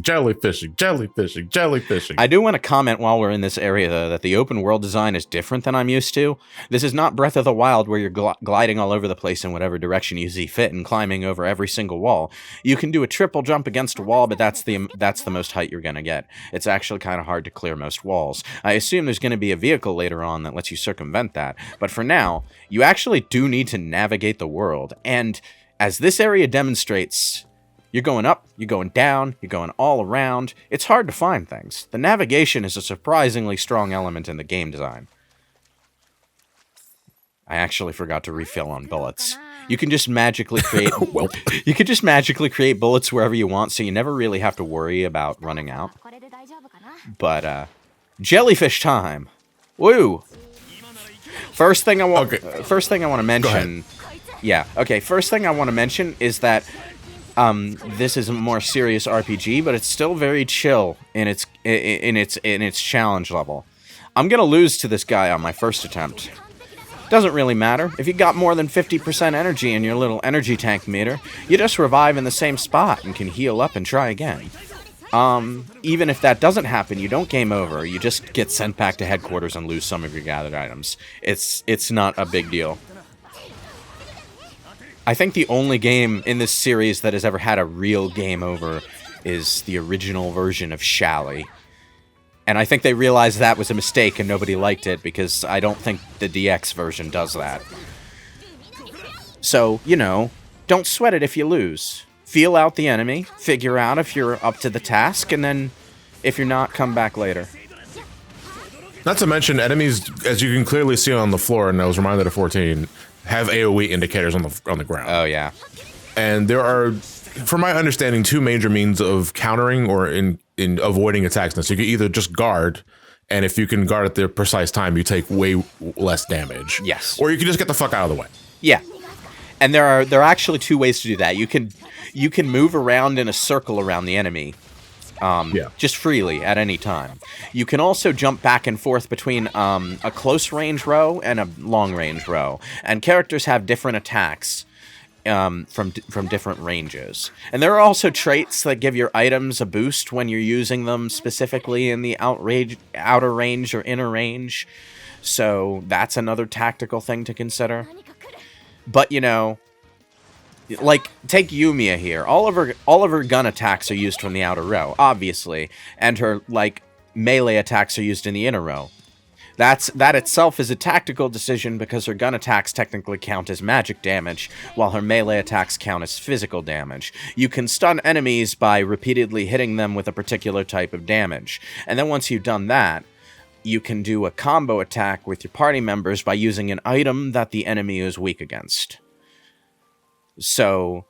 I do want to comment while we're in this area, though, that the open world design is different than I'm used to. This is not Breath of the Wild, where you're gliding all over the place in whatever direction you see fit and climbing over every single wall. You can do a triple jump against a wall, but that's the most height you're going to get. It's actually kind of hard to clear most walls. I assume there's going to be a vehicle later on that lets you circumvent that, but for now, you actually do need to navigate the world, and as this area demonstrates, you're going up, you're going down, you're going all around. It's hard to find things. The navigation is a surprisingly strong element in the game design. I actually forgot to refill on bullets. You can just magically create bullets wherever you want, so you never really have to worry about running out. But jellyfish time. Woo! First thing I want to mention. Yeah, okay, first thing I want to mention is that this is a more serious RPG, but it's still very chill in its challenge level. I'm gonna lose to this guy on my first attempt. Doesn't really matter. If you got more than 50% energy in your little energy tank meter, you just revive in the same spot and can heal up and try again. Even if that doesn't happen, you don't game over. You just get sent back to headquarters and lose some of your gathered items. It's not a big deal. I think the only game in this series that has ever had a real game over is the original version of Shally. And I think they realized that was a mistake and nobody liked it, because I don't think the DX version does that. So, don't sweat it if you lose. feel out the enemy, figure out if you're up to the task, and then if you're not, come back later. Not to mention, enemies, as you can clearly see on the floor, and I was reminded of 14, have AoE indicators on the ground. Oh, yeah. And there are, from my understanding, two major means of countering or in avoiding attacks. So you can either just guard, and if you can guard at the precise time, you take way less damage. Yes. Or you can just get the fuck out of the way. Yeah. And there are actually two ways to do that. You can move around in a circle around the enemy. Just freely at any time. You can also jump back and forth between a close range row and a long range row, and characters have different attacks from different ranges. And there are also traits that give your items a boost when you're using them specifically in the outer range or inner range. So that's another tactical thing to consider. But you know, like, take Yumia here. All of her gun attacks are used from the outer row, obviously, and her, like, melee attacks are used in the inner row. That itself is a tactical decision because her gun attacks technically count as magic damage, while her melee attacks count as physical damage. You can stun enemies by repeatedly hitting them with a particular type of damage, and then once you've done that, you can do a combo attack with your party members by using an item that the enemy is weak against. So,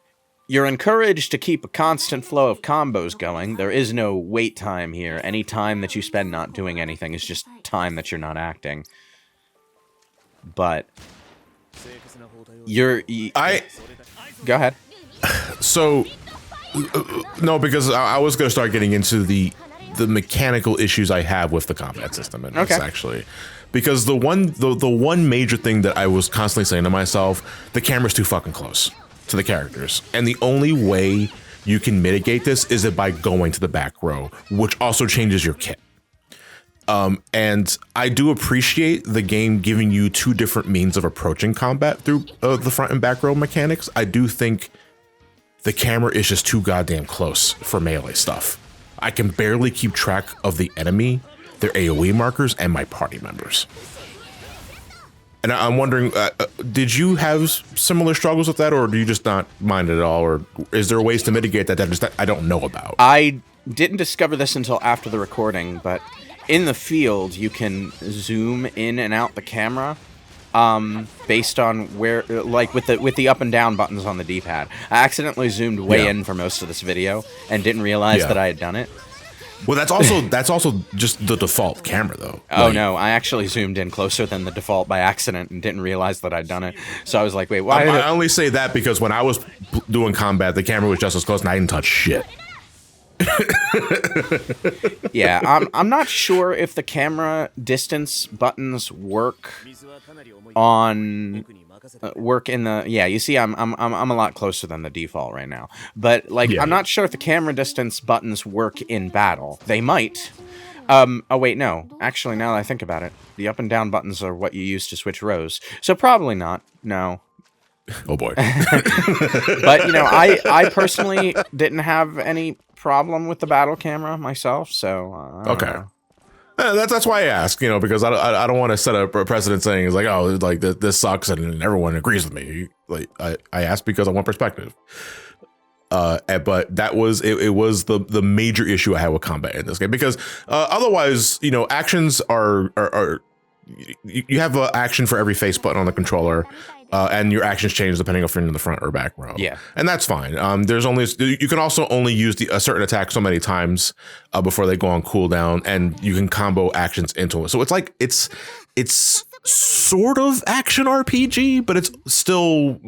you're encouraged to keep a constant flow of combos going. There is no wait time here. Any time that you spend not doing anything is just time that you're not acting. But go ahead. So, no, because I was going to start getting into the mechanical issues I have with the combat system in this, actually. Because the one major thing that I was constantly saying to myself, the camera's too fucking close to the characters. And the only way you can mitigate this is by going to the back row, which also changes your kit. And I do appreciate the game giving you two different means of approaching combat through the front and back row mechanics. I do think the camera is just too goddamn close for melee stuff. I can barely keep track of the enemy, their AoE markers, and my party members. And I'm wondering, did you have similar struggles with that, or do you just not mind it at all, or is there ways to mitigate that I don't know about? I didn't discover this until after the recording, but in the field, you can zoom in and out the camera based on where, like with the up and down buttons on the D-pad. I accidentally zoomed way in for most of this video and didn't realize that I had done it. Well, that's also just the default camera, though. Oh, no, I actually zoomed in closer than the default by accident and didn't realize that I'd done it. So I was like, wait, why? I only say that because when I was doing combat, the camera was just as close and I didn't touch shit. Yeah, I'm not sure if the camera distance buttons work in the you see I'm a lot closer than the default right now, but I'm not sure if the camera distance buttons work in battle. They might. Oh wait, no, actually, now that I think about it, the up and down buttons are what you use to switch rows, so probably not. No. Oh boy. But you know, I personally didn't have any problem with the battle camera myself, so okay. That's why I ask, you know, because I don't want to set a precedent saying it's like, oh, like this sucks and everyone agrees with me. Like I asked because I want perspective. But that was it was the major issue I had with combat in this game, because otherwise, you know, actions are you have an action for every face button on the controller. And your actions change depending if you're in the front or back row. Yeah, and that's fine. You can also only use a certain attack so many times before they go on cooldown, and you can combo actions into it. So it's like it's sort of action RPG, but it's still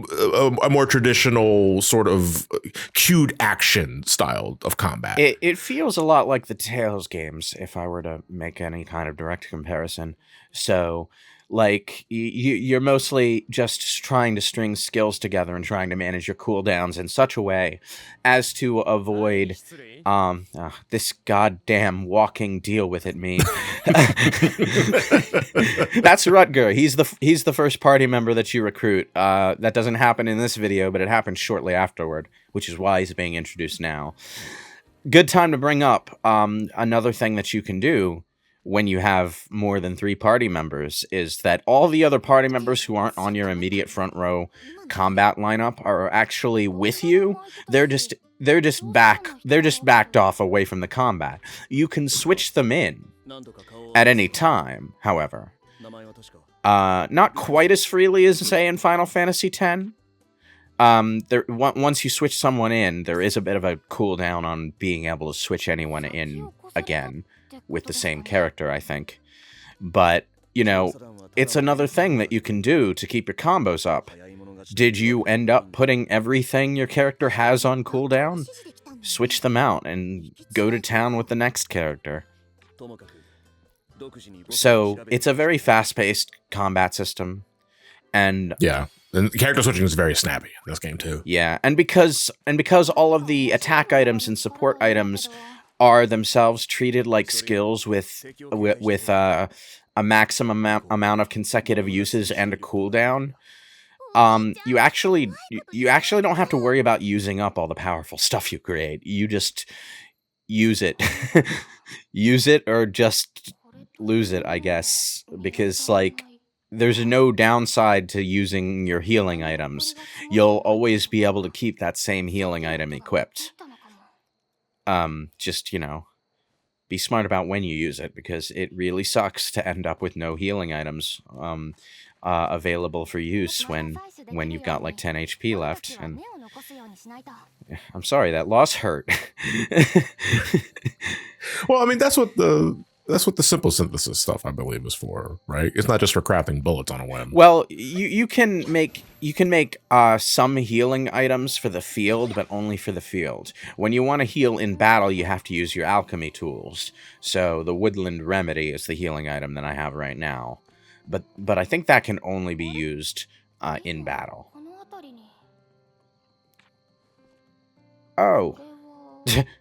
a more traditional sort of cued action style of combat. It feels a lot like the Tales games, if I were to make any kind of direct comparison. So, like, you're mostly just trying to string skills together and trying to manage your cooldowns in such a way as to avoid this goddamn walking deal with it me. That's Rutger. He's the first party member that you recruit. That doesn't happen in this video, but it happens shortly afterward, which is why he's being introduced now. Good time to bring up another thing that you can do when you have more than 3 party members is that all the other party members who aren't on your immediate front row combat lineup are actually with you. They're just backed off away from the combat. You can switch them in at any time, however. Not quite as freely as, say, in Final Fantasy X. Once you switch someone in, there is a bit of a cooldown on being able to switch anyone in again with the same character, I think. But, you know, it's another thing that you can do to keep your combos up. Did you end up putting everything your character has on cooldown? Switch them out and go to town with the next character. So, it's a very fast-paced combat system. And character switching is very snappy in this game too. Yeah, and because all of the attack items and support items are themselves treated like skills with a maximum amount of consecutive uses and a cooldown, you actually don't have to worry about using up all the powerful stuff you create. You just use it. Use it or just lose it, I guess, because like there's no downside to using your healing items. You'll always be able to keep that same healing item equipped. Just, you know, be smart about when you use it, because it really sucks to end up with no healing items available for use when you've got like 10 HP left. And I'm sorry, that loss hurt. Well, I mean, that's what the simple synthesis stuff, I believe, is for, right? It's not just for crafting bullets on a whim. Well, you can make some healing items for the field, but only for the field. When you want to heal in battle, you have to use your alchemy tools. So the Woodland Remedy is the healing item that I have right now, but I think that can only be used in battle. Oh,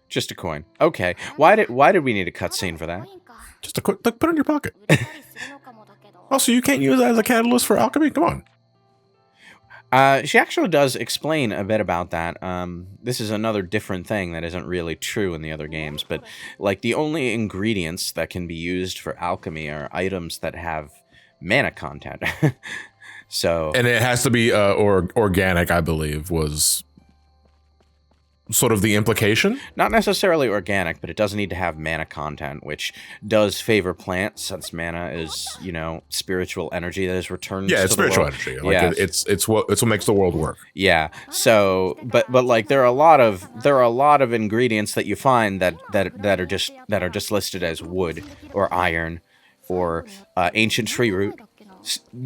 just a coin. Okay, why did we need a cutscene for that? Just a quick, put it in your pocket. Also, you can't use that as a catalyst for alchemy? Come on. She actually does explain a bit about that. This is another different thing that isn't really true in the other games, but like the only ingredients that can be used for alchemy are items that have mana content. So, and it has to be organic, I believe, was sort of the implication? Not necessarily organic, but it does need to have mana content, which does favor plants, since mana is, you know, spiritual energy that is returned. Yeah, it's to spiritual the world. energy. Like it's what makes the world work. Yeah. So, but like there are a lot of ingredients that you find that are just listed as wood or iron or ancient tree root.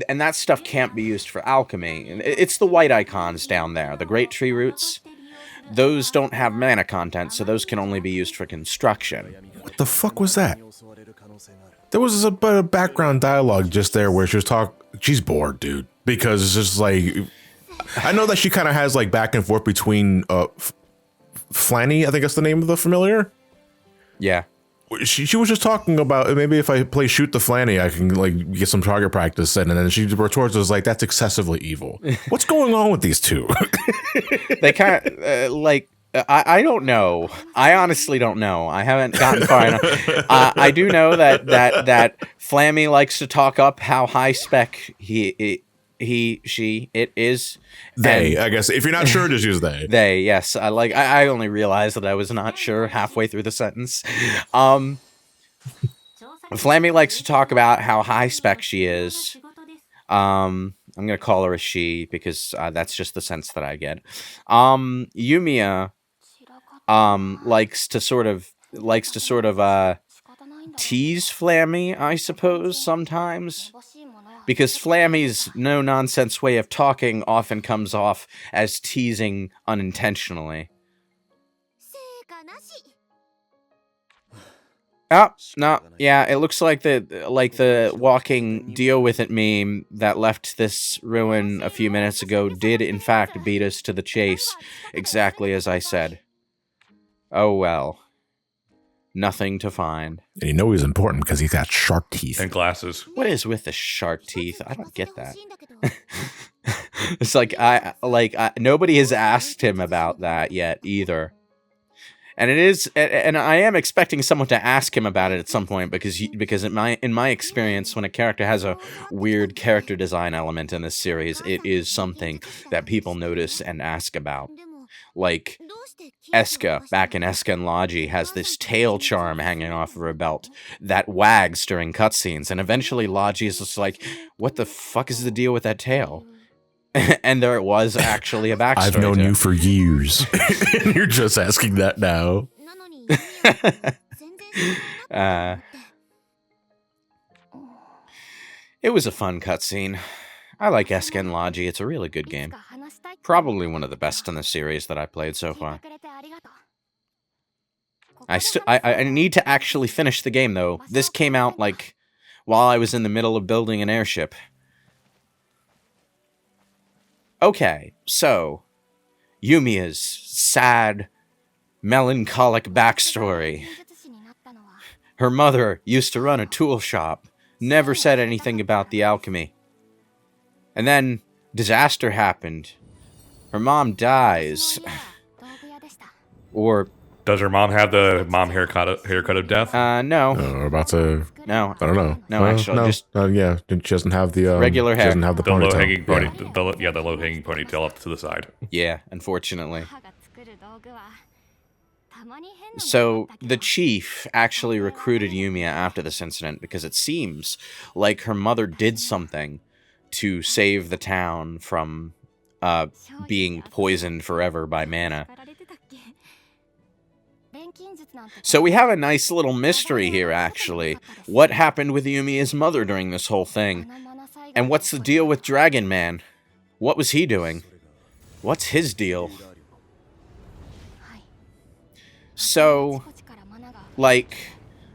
And that stuff can't be used for alchemy. It's the white icons down there, the great tree roots. Those don't have mana content, so those can only be used for construction. What the fuck was that? There was a bit of background dialogue just there where she's bored, dude. Because it's just like, I know that she kind of has like back and forth between Flanny, I think that's the name of the familiar. Yeah. She was just talking about maybe if I play Shoot the Flanny, I can like get some target practice in, and then she retorts us like that's excessively evil. What's going on with these two? They kind of I don't know. I honestly don't know. I haven't gotten far enough. I do know that Flammy likes to talk up how high spec it is. They, I guess. If you're not sure, just use they. They, yes. I only realized that I was not sure halfway through the sentence. Flammy likes to talk about how high spec she is. I'm gonna call her a she because that's just the sense that I get. Yumia likes to sort of tease Flammy, I suppose, sometimes. Because Flammy's no-nonsense way of talking often comes off as teasing unintentionally. Oh, no, yeah, it looks like the walking deal with it meme that left this ruin a few minutes ago did in fact beat us to the chase, exactly as I said. Oh well. Nothing to find. And you know he's important because he's got sharp teeth. And glasses. What is with the sharp teeth? I don't get that. It's like, nobody has asked him about that yet, either. And it is, and I am expecting someone to ask him about it at some point because in my experience, when a character has a weird character design element in this series, it is something that people notice and ask about. Like Eska, back in Eska and Logi, has this tail charm hanging off of her belt that wags during cutscenes, and eventually Logi is just like, "What the fuck is the deal with that tail?" And there was actually a backstory. I've known you for years, and you're just asking that now. It was a fun cutscene. I like Eska and Logi. It's a really good game. Probably one of the best in the series that I played so far. I need to actually finish the game, though. This came out, like, while I was in the middle of building an airship. Okay, so, Yumia's sad, melancholic backstory. Her mother used to run a tool shop, never said anything about the alchemy. And then, disaster happened. Her mom dies. Or... Does her mom have the haircut of death? No. We're about to... No. I don't know. No, actually, no. just... yeah, she doesn't have the... regular hair. She doesn't have the ponytail. Low-hanging ponytail. The low-hanging ponytail up to the side. Yeah, unfortunately. So, the chief actually recruited Yumia after this incident because it seems like her mother did something to save the town from being poisoned forever by mana. So we have a nice little mystery here, actually. What happened with Yumia's mother during this whole thing? And what's the deal with Dragon Man? What was he doing? What's his deal? So, like,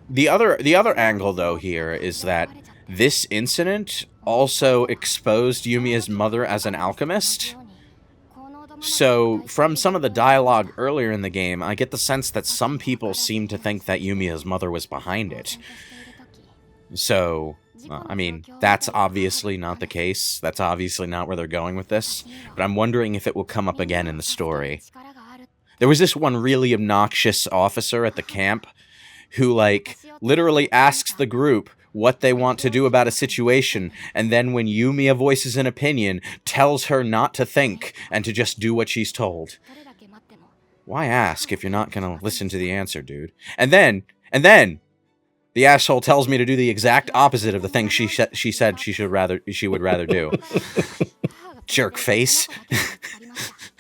the other angle, though, here is that this incident also exposed Yumia's mother as an alchemist. So, from some of the dialogue earlier in the game, I get the sense that some people seem to think that Yumia's mother was behind it. So, I mean, that's obviously not the case. That's obviously not where they're going with this. But I'm wondering if it will come up again in the story. There was this one really obnoxious officer at the camp who, like, literally asks the group what they want to do about a situation, and then when Yumia voices an opinion, tells her not to think and to just do what she's told. Why ask if you're not gonna listen to the answer, dude? And then, the asshole tells me to do the exact opposite of the thing she said she would rather do. Jerk face.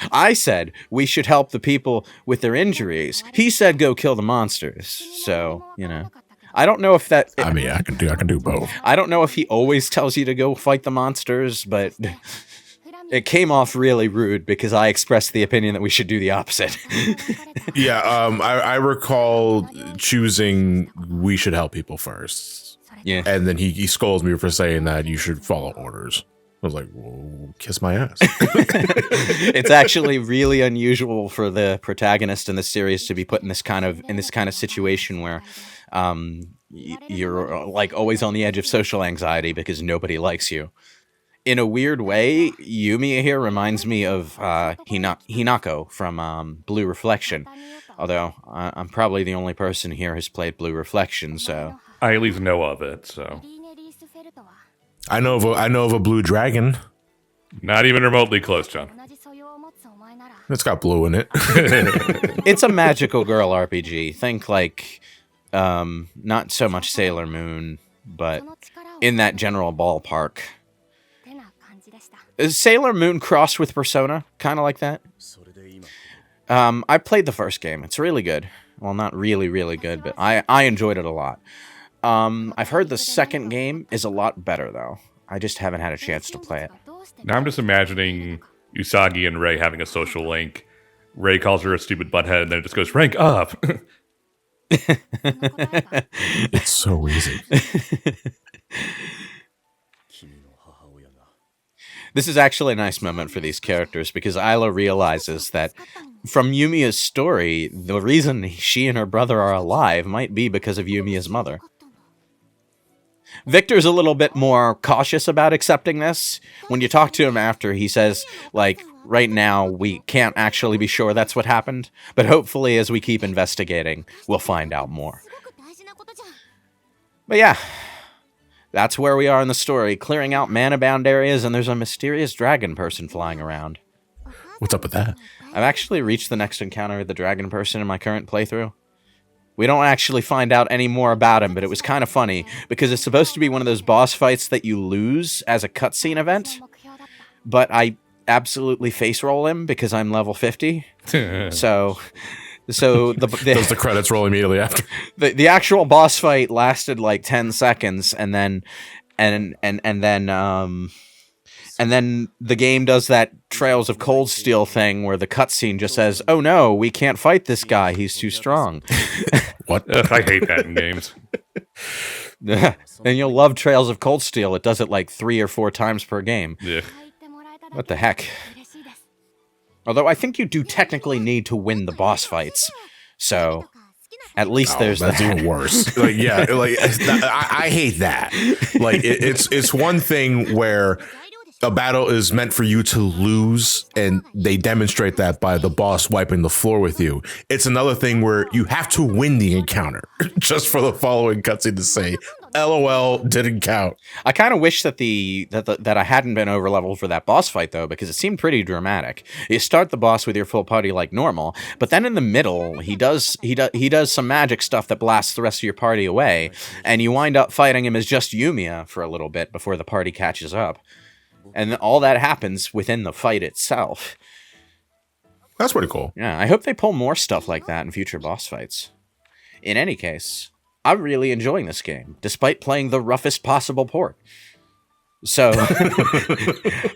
I said we should help the people with their injuries. He said go kill the monsters. So, you know. I don't know if that... I mean, I can do both. I don't know if he always tells you to go fight the monsters, but it came off really rude because I expressed the opinion that we should do the opposite. Yeah, I recall choosing we should help people first. Yeah. And then he scolds me for saying that you should follow orders. I was like, whoa, kiss my ass. It's actually really unusual for the protagonist in the series to be put in this kind of situation where you're like always on the edge of social anxiety because nobody likes you. In a weird way, Yumiya here reminds me of Hinako from Blue Reflection. Although I'm probably the only person here who's played Blue Reflection, so I at least know of it. So I know of a blue dragon. Not even remotely close, John. It's got blue in it. It's a magical girl RPG. Think like not so much Sailor Moon, but in that general ballpark. Is Sailor Moon crossed with Persona? Kind of like that? I played the first game. It's really good. Well, not really, really good, but I enjoyed it a lot. I've heard the second game is a lot better, though. I just haven't had a chance to play it. Now I'm just imagining Usagi and Rei having a social link. Rei calls her a stupid butthead, and then it just goes, rank up! It's so easy. This is actually a nice moment for these characters because Isla realizes that from Yumiya's story, the reason she and her brother are alive might be because of Yumiya's mother. Victor's a little bit more cautious about accepting this. When you talk to him after, he says, like, right now, we can't actually be sure that's what happened, but hopefully as we keep investigating, we'll find out more. But yeah, that's where we are in the story, clearing out mana-bound areas, and there's a mysterious dragon person flying around. What's up with that? I've actually reached the next encounter with the dragon person in my current playthrough. We don't actually find out any more about him, but it was kind of funny, because it's supposed to be one of those boss fights that you lose as a cutscene event, but I absolutely face roll him because I'm level 50. So Does the credits roll immediately after? The actual boss fight lasted like 10 seconds, and then the game does that Trails of Cold Steel thing where the cutscene just says, "Oh no, we can't fight this guy. He's too strong." What? I hate that in games. And you'll love Trails of Cold Steel. It does it like 3 or 4 times per game. Yeah. What the heck? Although I think you do technically need to win the boss fights, so at least there's that's that. even worse. Like, yeah, like I hate that. Like it's one thing where a battle is meant for you to lose, and they demonstrate that by the boss wiping the floor with you. It's another thing where you have to win the encounter just for the following cutscene to say, "LOL, didn't count." I kind of wish that that I hadn't been overleveled for that boss fight though, because it seemed pretty dramatic. You start the boss with your full party like normal, but then in the middle he does some magic stuff that blasts the rest of your party away, and you wind up fighting him as just Yumia for a little bit before the party catches up. And all that happens within the fight itself. That's pretty cool. Yeah, I hope they pull more stuff like that in future boss fights. In any case, I'm really enjoying this game, despite playing the roughest possible port. So,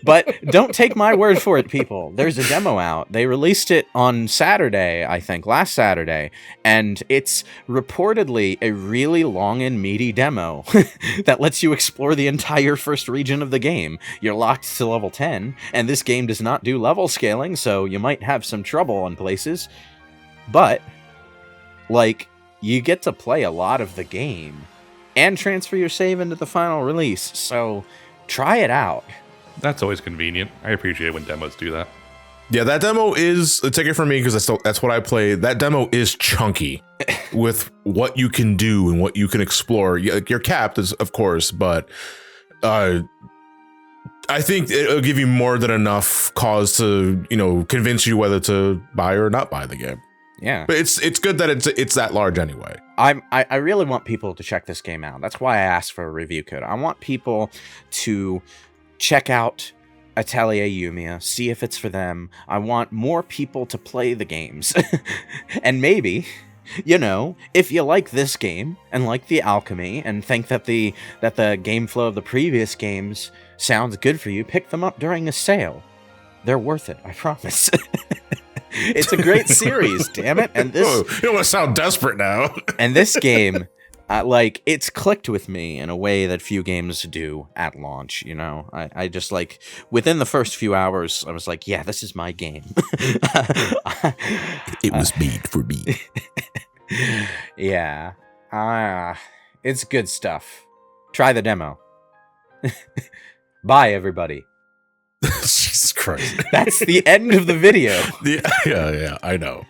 but don't take my word for it, people. There's a demo out. They released it on Saturday, I think, last Saturday, and it's reportedly a really long and meaty demo that lets you explore the entire first region of the game. You're locked to level 10, and this game does not do level scaling, so you might have some trouble in places, but, like, you get to play a lot of the game and transfer your save into the final release, so try it out. That's always convenient. I appreciate when demos do that. Yeah, that demo is a ticket for me because that's what I play. That demo is chunky with what you can do and what you can explore. You're capped, of course, but I think it'll give you more than enough cause to, convince you whether to buy or not buy the game. Yeah, but it's good that it's that large anyway. I really want people to check this game out. That's why I asked for a review code. I want people to check out Atelier Yumia, see if it's for them. I want more people to play the games. And maybe, if you like this game and like the Alchemy and think that the game flow of the previous games sounds good for you, pick them up during a sale. They're worth it, I promise. It's a great series, damn it. And this, you don't want to sound desperate now. And this game, it's clicked with me in a way that few games do at launch. I just within the first few hours, I was like, yeah, this is my game. It was made for me. Yeah. It's good stuff. Try the demo. Bye, everybody. Jesus Christ. That's the end of the video. Yeah, I know.